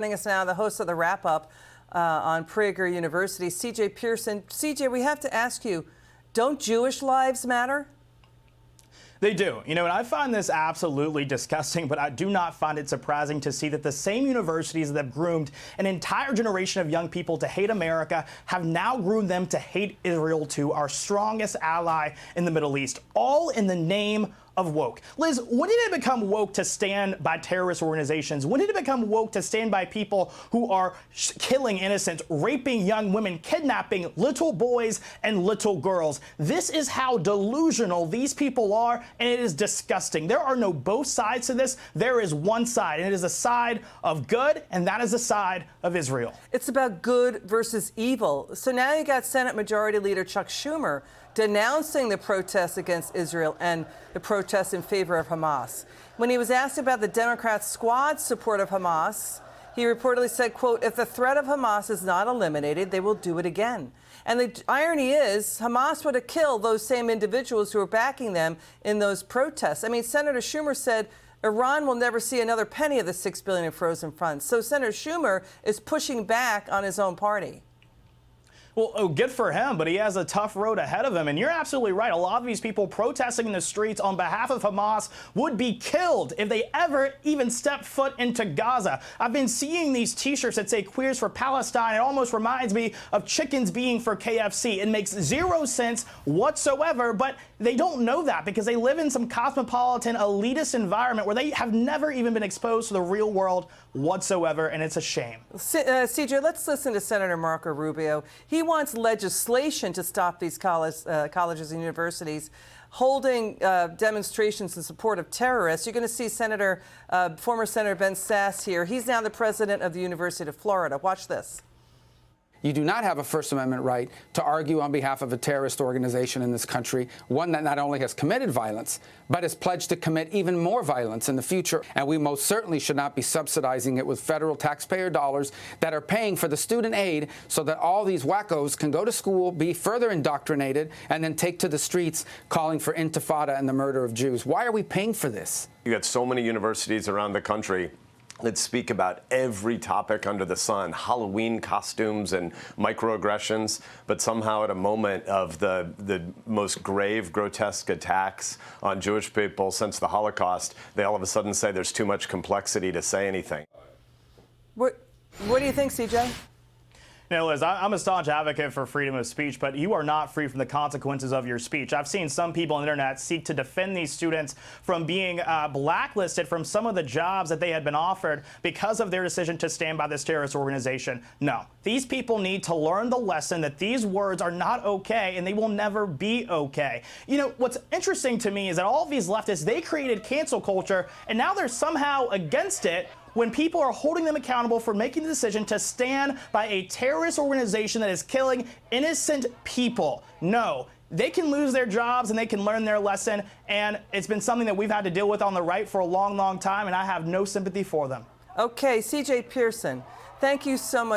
Joining us now, the host of the wrap-up on Prager University, CJ Pearson. CJ, we have to ask you, don't Jewish lives matter? They do. And I find this absolutely disgusting, but I do not find it surprising to see that the same universities that have groomed an entire generation of young people to hate America have now groomed them to hate Israel too, our strongest ally in the Middle East, all in the name of woke. Liz, when did it become woke to stand by terrorist organizations? When did it become woke to stand by people who are killing innocents, raping young women, kidnapping little boys and little girls? This is how delusional these people are, and it is disgusting. There are no both sides to this. There is one side, and it is a side of good, and that is the side of Israel. It's about good versus evil. So now you got Senate Majority Leader Chuck Schumer denouncing the protests against Israel and the protests in favor of Hamas. When he was asked about the Democrats' squad support of Hamas, he reportedly said, quote, "If the threat of Hamas is not eliminated, they will do it again." And the irony is, Hamas would have killed those same individuals who were backing them in those protests. I mean, Senator Schumer said Iran will never see another penny of the $6 billion in frozen funds. So Senator Schumer is pushing back on his own party. Well, good for him, but he has a tough road ahead of him. And you're absolutely right. A lot of these people protesting in the streets on behalf of Hamas would be killed if they ever even step foot into Gaza. I've been seeing these T-shirts that say Queers for Palestine. It almost reminds me of chickens being for KFC. It makes zero sense whatsoever, but they don't know that because they live in some cosmopolitan, elitist environment where they have never even been exposed to the real world whatsoever, and it's a shame. CJ, let's listen to Senator Marco Rubio. He wants legislation to stop these colleges and universities holding demonstrations in support of terrorists. You're going to see former Senator Ben Sasse here. He's now the president of the University of Florida. Watch this. You do not have a First Amendment right to argue on behalf of a terrorist organization in this country, one that not only has committed violence, but has pledged to commit even more violence in the future. And we most certainly should not be subsidizing it with federal taxpayer dollars that are paying for the student aid so that all these wackos can go to school, be further indoctrinated, and then take to the streets calling for intifada and the murder of Jews. Why are we paying for this? You got so many universities around the country that speak about every topic under the sun, Halloween costumes and microaggressions, but somehow at a moment of the most grave, grotesque attacks on Jewish people since the Holocaust, they all of a sudden say there's too much complexity to say anything. What do you think, CJ? Liz, I'm a staunch advocate for freedom of speech, but you are not free from the consequences of your speech. I've seen some people on the internet seek to defend these students from being blacklisted from some of the jobs that they had been offered because of their decision to stand by this terrorist organization. No, these people need to learn the lesson that these words are not okay and they will never be okay. What's interesting to me is that all of these leftists, they created cancel culture, and now they're somehow against it when people are holding them accountable for making the decision to stand by a terrorist organization that is killing innocent people. No, they can lose their jobs and they can learn their lesson, and it's been something that we've had to deal with on the right for a long, long time, and I have no sympathy for them. Okay, CJ Pearson, thank you so much.